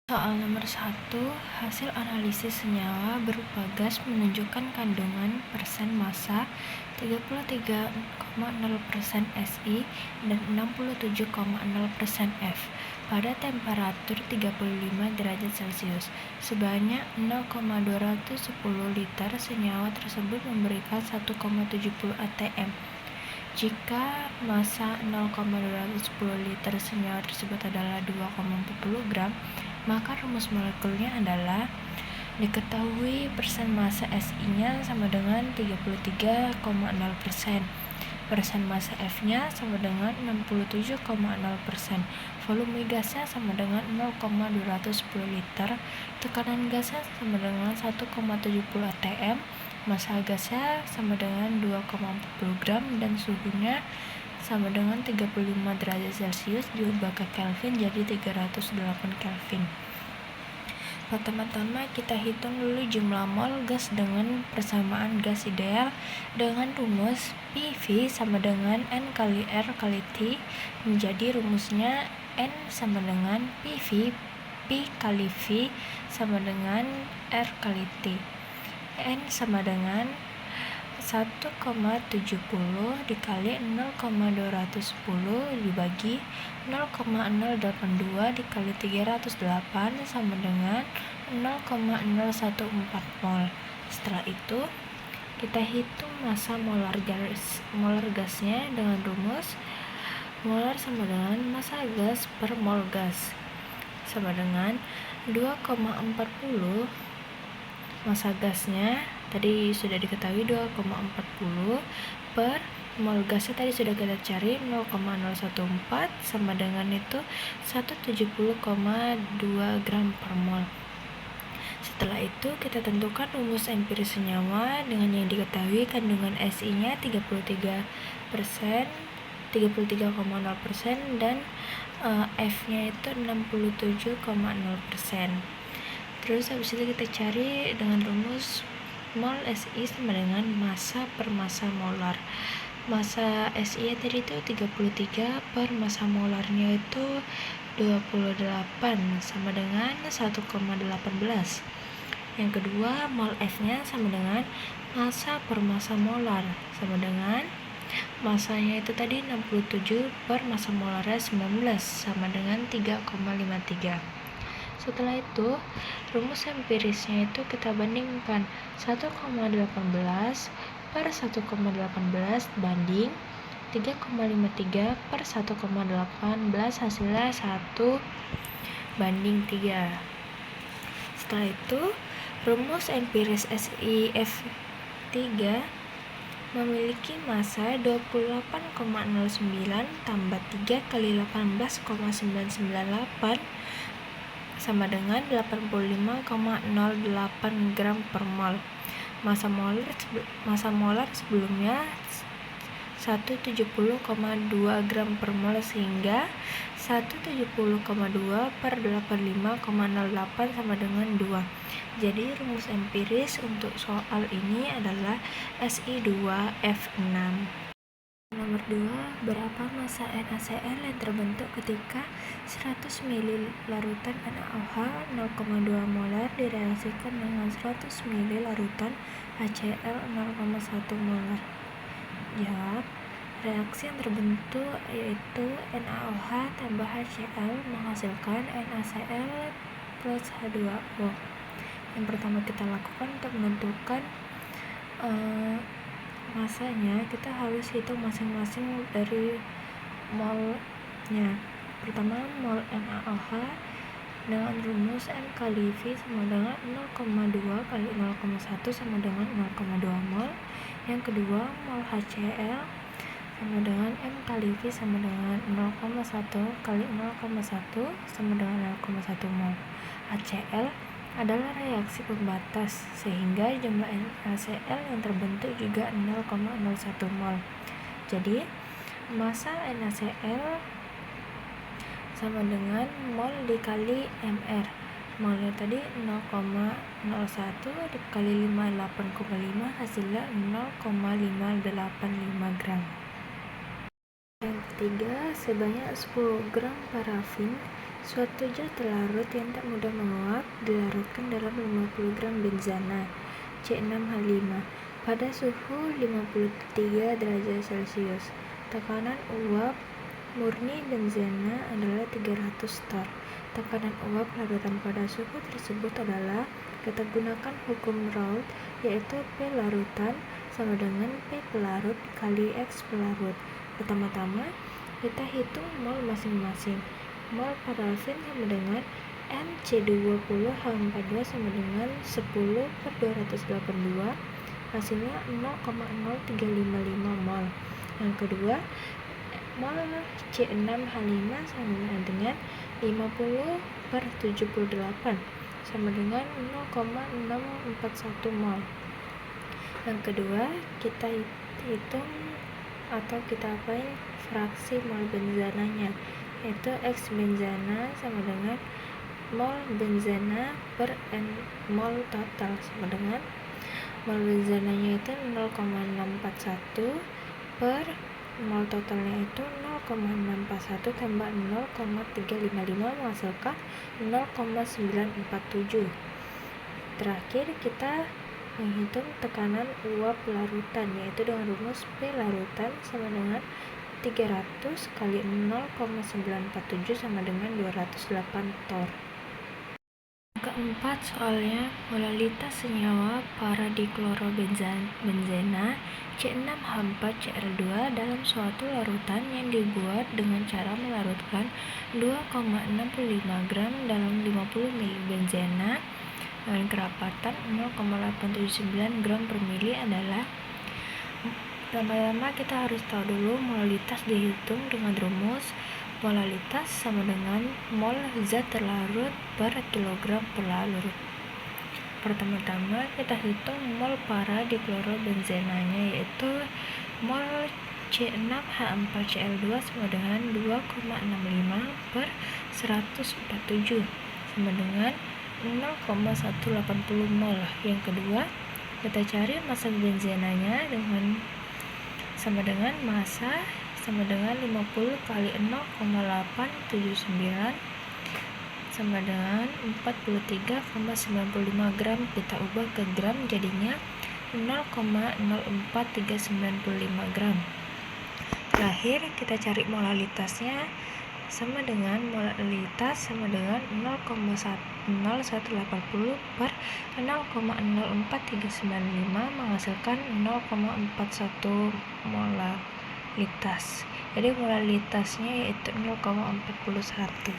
Soal nomor 1, hasil analisis senyawa berupa gas menunjukkan kandungan persen massa 33,0% Si dan 67,0% F pada temperatur 35 derajat Celcius. Sebanyak 0,210 liter senyawa tersebut memberikan 1,70 atm. Jika massa 0,210 liter senyawa tersebut adalah 2,40 gram, maka rumus molekulnya adalah diketahui persen massa Si-nya sama dengan 33,0%, persen massa F-nya sama dengan 67,0%, volume gasnya sama dengan 0,210 liter, tekanan gasnya sama dengan 1,70 atm, massa gasnya sama dengan 2,40 gram, dan suhunya sama dengan 35 derajat Celcius diubah ke Kelvin jadi 308 Kelvin. Pertama-tama kita hitung dulu jumlah mol gas dengan persamaan gas ideal dengan rumus PV sama dengan N kali R kali T. Menjadi rumusnya N sama dengan PV, P kali V sama dengan R kali T. N sama dengan 1,70 dikali 0,210 dibagi 0,082 dikali 308 sama dengan 0,014 mol. Setelah itu kita hitung massa molar gasnya dengan rumus molar sama dengan massa gas per mol gas sama dengan 2,40 massa gasnya tadi sudah diketahui 2,40 per mol gasnya tadi sudah kita cari 0,014 sama dengan itu 170,2 gram per mol. Setelah itu kita tentukan rumus empiris senyawa dengan yang diketahui kandungan Si-nya 33%, 33,0% dan F-nya itu 67,0%. Terus habis itu kita cari dengan rumus mol Si sama dengan massa per massa molar. Massa Si tadi itu 33 per massa molarnya itu 28 sama dengan 1,18. Yang kedua mol F-nya sama dengan massa per massa molar sama dengan massanya itu tadi 67 per massa molarnya 19 sama dengan 3,53. Setelah itu rumus empirisnya itu kita bandingkan 1,18 per 1,18 banding 3,53 per 1,18 hasilnya 1 banding 3. Setelah itu rumus empiris SiF3 memiliki massa 28,09 tambah 3 kali 18,998 sama dengan 85,08 gram per mol. Massa molar sebelumnya 170,2 gram per mol sehingga 170,2 per 85,08 sama dengan 2. Jadi rumus empiris untuk soal ini adalah Si2F6. Nomor 2, berapa massa NaCl yang terbentuk ketika 100 ml larutan NaOH 0,2 molar direaksikan dengan 100 ml larutan HCl 0,1 molar? Jawab, reaksi yang terbentuk yaitu NaOH tambah HCl menghasilkan NaCl plus H2O. Yang pertama kita lakukan untuk menentukan masanya, kita harus hitung masing-masing dari molnya. Pertama, mol NaOH dengan rumus N kali V sama dengan 0,2 kali 0,1 sama dengan 0,2 mol. Yang kedua, mol HCl sama dengan M kali V sama dengan 0,1 kali 0,1 sama dengan 0,1 mol. HCl adalah reaksi pembatas sehingga jumlah NaCl yang terbentuk juga 0,01 mol. Jadi massa NaCl sama dengan mol dikali Mr. Molnya tadi 0,01 dikali 58,5 hasilnya 0,585 gram. Yang ketiga, sebanyak 10 gram parafin Suatu zat larut yang tak mudah menguap dilarutkan dalam 50 gram benzena C6H5 pada suhu 53 derajat Celcius. Tekanan uap murni benzena adalah 300 torr. Tekanan uap larutan pada suhu tersebut adalah, kita gunakan hukum Raoult, yaitu P larutan sama dengan P pelarut kali X pelarut. Pertama-tama kita hitung mol masing-masing. Mol parafin sama dengan MC20H42 sama dengan 10/282, hasilnya 0,0355 mol. Yang kedua, mol C6H5 sama dengan 50/78 sama dengan 0,641 mol. Yang kedua, kita hitung atau kita apain fraksi mol benzenanya, yaitu X benzena sama dengan mol benzena per N mol total sama dengan mol benzenanya itu 0,641 per mol totalnya itu 0,641 tambah 0,355 menghasilkan 0,947. Terakhir kita menghitung tekanan uap larutan, yaitu dengan rumus P larutan sama dengan 300 kali 0,947 sama dengan 208 torr. Keempat, soalnya molalitas senyawa paradiklorobenzena C6H4Cl2 dalam suatu larutan yang dibuat dengan cara melarutkan 2,65 gram dalam 50 ml benzena dengan kerapatan 0,879 gram per mili adalah. Pertama-tama kita harus tahu dulu molalitas dihitung dengan rumus molalitas sama dengan mol zat terlarut per kilogram per larut. Pertama-tama kita hitung mol paradiklorobenzenanya, yaitu mol C6H4Cl2 sama dengan 2,65 per 147 sama dengan 0,180 mol. Yang kedua, kita cari massa benzenanya sama dengan massa sama dengan 50 kali 0,879 sama dengan 43,95 gram. Kita ubah ke gram jadinya 0,04395 gram. Terakhir kita cari molalitasnya, sama dengan molalitas sama dengan 0,0180 per 0,04395 menghasilkan 0,41 molalitas. Jadi molalitasnya yaitu 0,41.